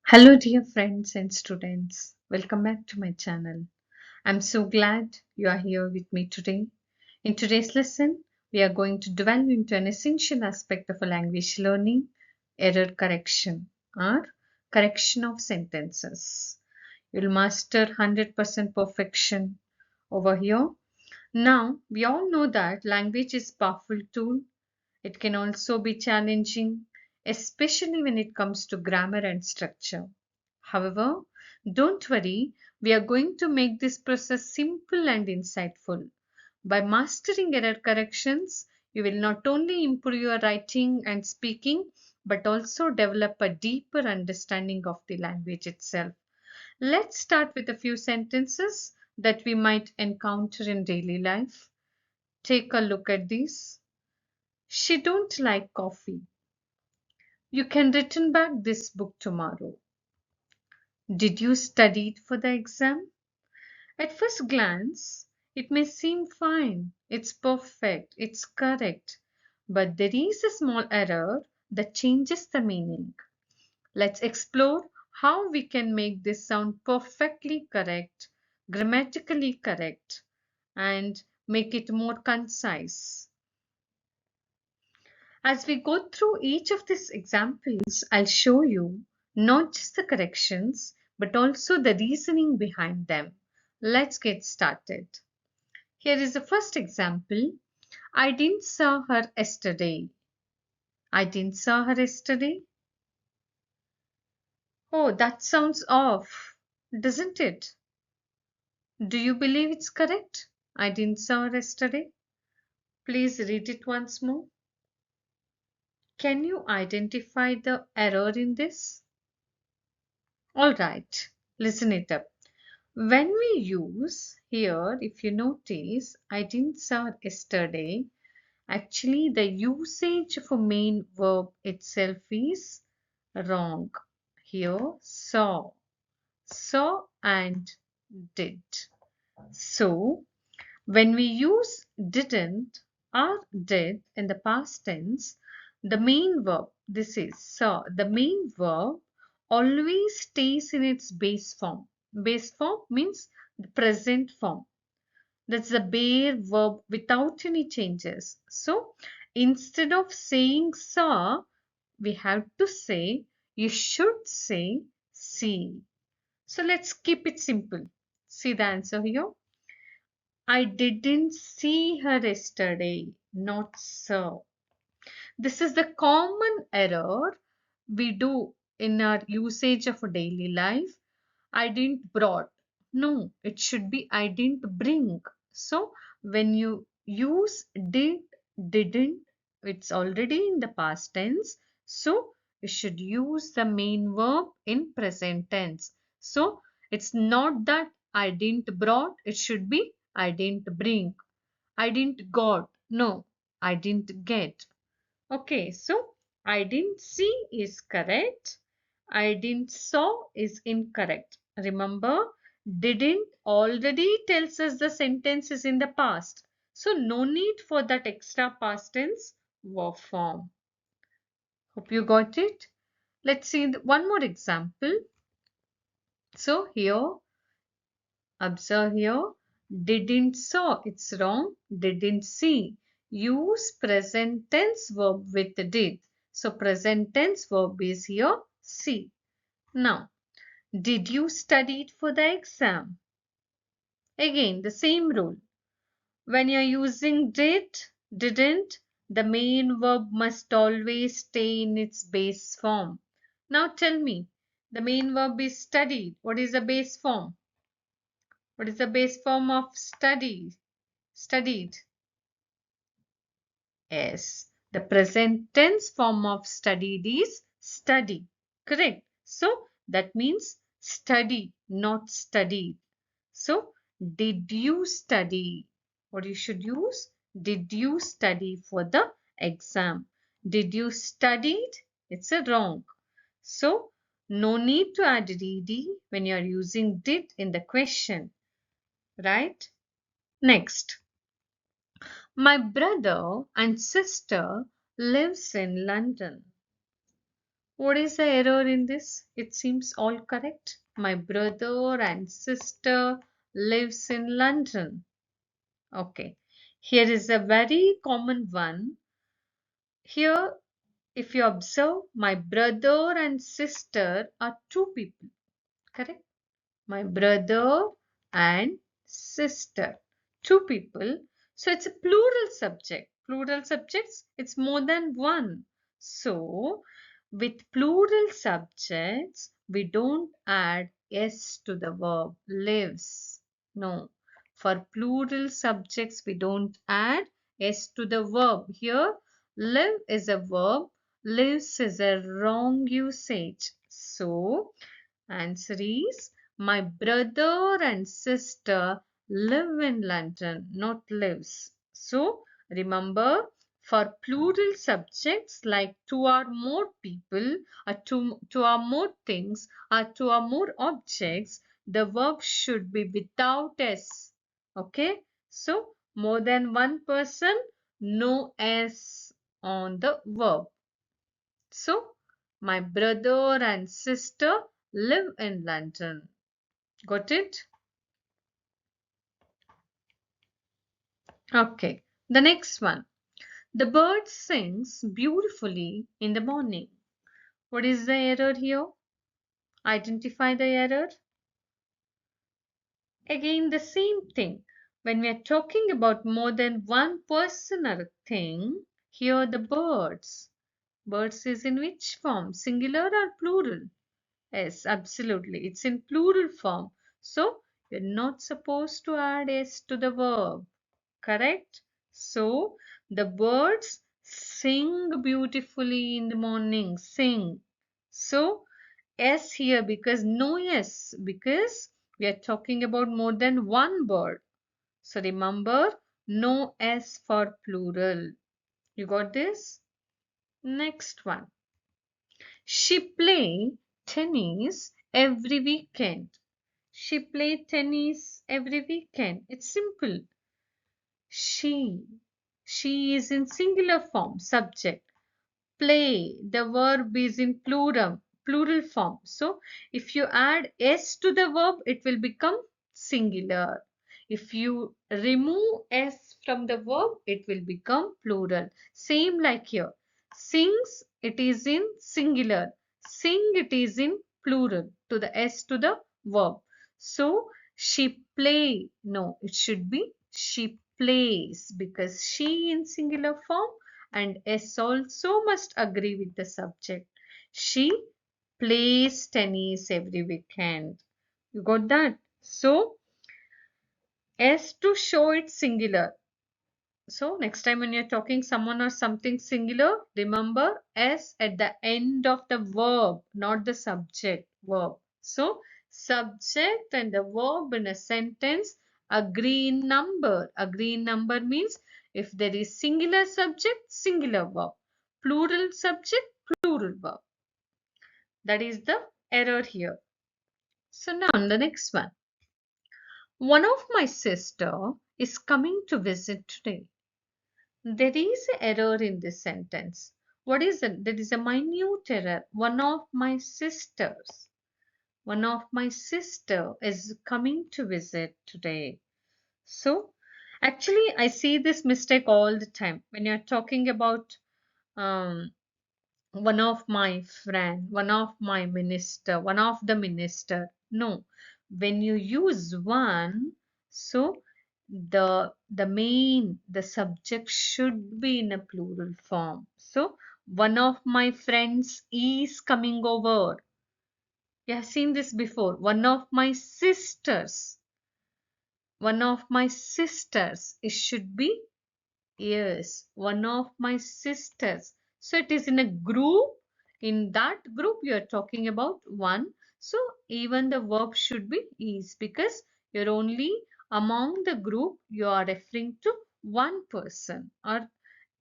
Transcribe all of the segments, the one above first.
Hello, dear friends and students. Welcome back to my channel. I'm so glad you are here with me today. In today's lesson, we are going to delve into an essential aspect of a language learning, error correction or correction of sentences. You'll master 100% perfection over here. Now, we all know that language is a powerful tool. It can also be challenging, especially when it comes to grammar and structure. However, don't worry, we are going to make this process simple and insightful. By mastering error corrections, you will not only improve your writing and speaking, but also develop a deeper understanding of the language itself. Let's start with a few sentences that we might encounter in daily life. Take a look at these. She don't like coffee. You can return back this book tomorrow. Did you study it for the exam? At first glance, it may seem fine, it's perfect, it's correct, but there is a small error that changes the meaning. Let's explore how we can make this sound perfectly correct, grammatically correct, and make it more concise. As we go through each of these examples, I'll show you not just the corrections, but also the reasoning behind them. Let's get started. Here is the first example. I didn't saw her yesterday. I didn't saw her yesterday. Oh, that sounds off, doesn't it? Do you believe it's correct? I didn't saw her yesterday. Please read it once more. Can you identify the error in this? All right, listen it up. When we use here, if you notice, I didn't saw her yesterday, actually the usage of a main verb itself is wrong. Here, saw and did. So, when we use didn't or did in the past tense, the main verb, this is saw, the main verb always stays in its base form. Base form means the present form. That's the bare verb without any changes. So instead of saying saw, we have to say, you should say see. So let's keep it simple. See the answer here. I didn't see her yesterday, not so. This is the common error we do in our usage of a daily life. I didn't brought. No, it should be I didn't bring. So when you use did, didn't, it's already in the past tense. So you should use the main verb in present tense. So it's not that I didn't brought, it should be I didn't bring. I didn't got. No, I didn't get. Okay, so I didn't see is correct. I didn't saw is incorrect. Remember, didn't already tells us the sentence is in the past. So no need for that extra past tense verb form. Hope you got it. Let's see one more example. So here, observe here, didn't saw, it's wrong, didn't see. Use present tense verb with did. So present tense verb is here, see. Now, did you study it for the exam? Again, the same rule. When you're using did, didn't, the main verb must always stay in its base form. Now tell me, the main verb is studied. What is the base form? What is the base form of study? Studied. Yes, the present tense form of studied is study. Correct. So that means study, not studied. So did you study? What you should use? Did you study for the exam? Did you studied? It's a wrong. So no need to add ed when you are using did in the question. Right? Next. My brother and sister lives in London. What is the error in this? It seems all correct. My brother and sister lives in London. Okay. Here is a very common one. Here, if you observe, my brother and sister are two people. Correct? My brother and sister. Two people. So it's a plural subject. Plural subjects, it's more than one. So with plural subjects, we don't add s to the verb lives. No. For plural subjects, we don't add s to the verb. Here, live is a verb, lives is a wrong usage. So answer is my brother and sister live in London, not lives. So remember, for plural subjects like two or more people, or two or more things, or two or more objects, the verb should be without s. Okay? So more than one person, no s on the verb. So, my brother and sister live in London. Got it? Okay. The next one. The bird sings beautifully in the morning. What is the error here? Identify the error. Again, the same thing. When we are talking about more than one person or a thing, here the birds. Birds is in which form? Singular or plural? Yes, absolutely. It's in plural form. So, you're not supposed to add s to the verb. Correct? So, the birds sing beautifully in the morning. Sing. So, s here because no s because we are talking about more than one bird. So, remember no s for plural. You got this? Next one. She play tennis every weekend. She play tennis every weekend. It's simple. She. She is in singular form, subject. Play, the verb is in plural form. So if you add s to the verb, it will become singular. If you remove s from the verb, it will become plural. Same like here. Sings, it is in singular. Sing, it is in plural to the s to the verb. So she play, no, it should be she plays because she in singular form and S also must agree with the subject. She plays tennis every weekend. You got that? So, S to show it singular. So, next time when you're talking someone or something singular, remember S at the end of the verb, not the subject verb. So, subject and the verb in a sentence agree in number. Agree in number means if there is singular subject, singular verb. Plural subject, plural verb. That is the error here. So now the next one. One of my sister is coming to visit today. There is an error in this sentence. What is it? There is a minute error. One of my sisters. One of my sister is coming to visit today. So, actually, I see this mistake all the time when you're talking about um, one of my friend, one of my minister, one of the minister. No, when you use one, so the subject should be in a plural form. So one of my friends is coming over. You have seen this before. One of my sisters. One of my sisters. It should be yes, one of my sisters. So it is in a group. In that group, you are talking about one. So even the verb should be is because you're only among the group, you are referring to one person or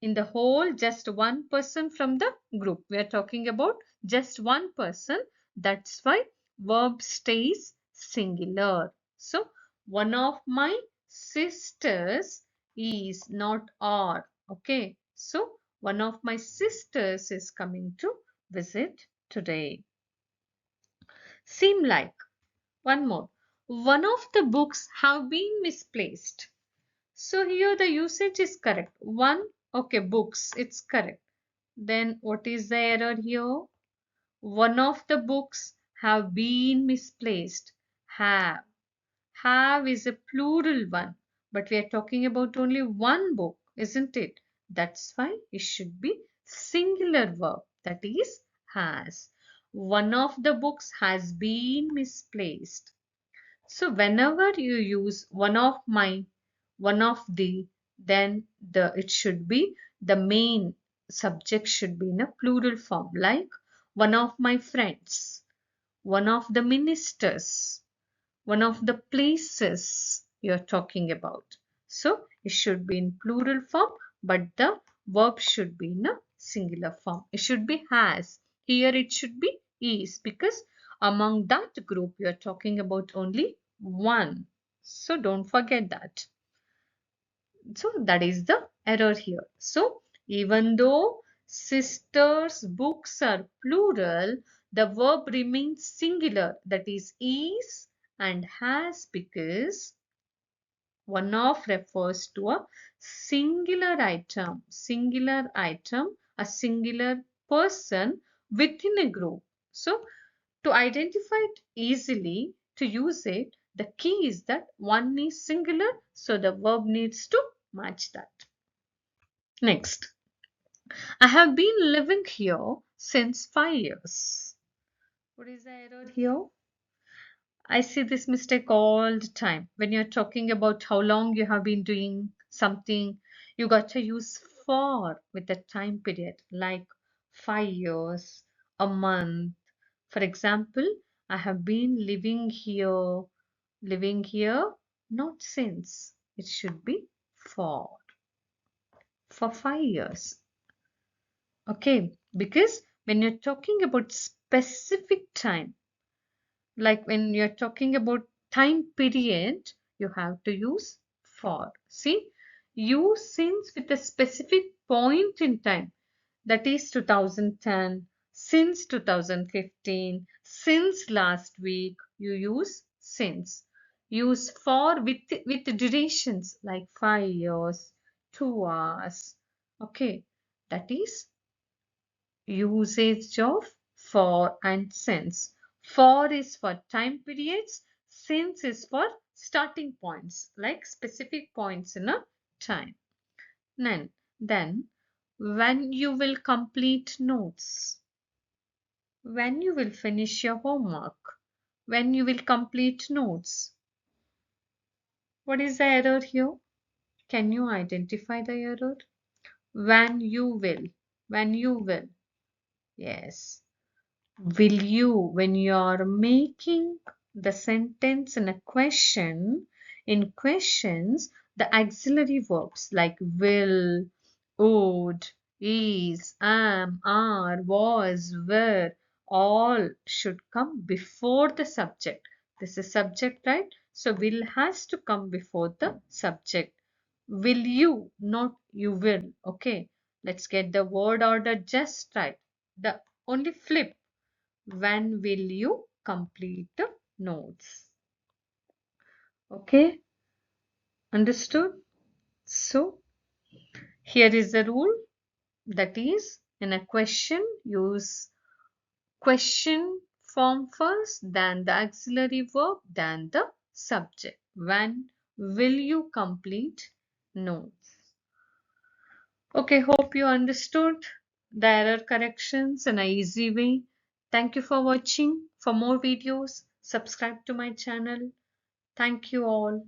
in the whole, just one person from the group. We are talking about just one person. That's why verb stays singular. So one of my sisters is not are. Okay. So one of my sisters is coming to visit today. Seem like. One more. One of the books have been misplaced. So here the usage is correct. One, okay, books, it's correct. Then what is the error here? One of the books have been misplaced. Have. Have is a plural one, but we are talking about only one book, isn't it? That's why it should be singular verb, that is has. One of the books has been misplaced. So whenever you use one of my, one of the, then it should be the main subject should be in a plural form, like one of my friends, one of the ministers, one of the places you're talking about. So it should be in plural form, but the verb should be in a singular form. It should be has. Here it should be is, because among that group you're talking about only one. So don't forget that. So that is the error here. So even though sisters' books are plural, the verb remains singular, that is and has, because one of refers to a singular item, a singular person within a group. So to identify it easily, to use it, the key is that one is singular, so the verb needs to match that. Next, I have been living here since 5 years. What is the error here? I see this mistake all the time. When you're talking about how long you have been doing something, you got to use for with a time period like 5 years, a month. For example, I have been living here, not since. It should be for 5 years. Okay, because when you're talking about specific time, like when you're talking about time period, you have to use for. See, use since with a specific point in time, that is 2010, since 2015, since last week. You use since. Use for with durations like 5 years, 2 hours. Okay, that is usage of for and since. For is for time periods, since is for starting points, like specific points in a time. Then when you will complete notes, when you will finish your homework, when you will complete notes. What is the error here? Can you identify the error? When you will, when you will. Yes. Will you, when you are making the sentence in a question, in questions, the auxiliary verbs like will, would, is, am, are, was, were, all should come before the subject. This is subject, right? So will has to come before the subject. Will you, not you will. Okay, let's get the word order just right. The only flip. When will you complete the notes? Okay, understood? So here is the rule, that is in a question use question form first, then the auxiliary verb, then the subject. When will you complete notes? Okay, hope you understood the error corrections in an easy way. Thank you for watching. For more videos, subscribe to my channel. Thank you all.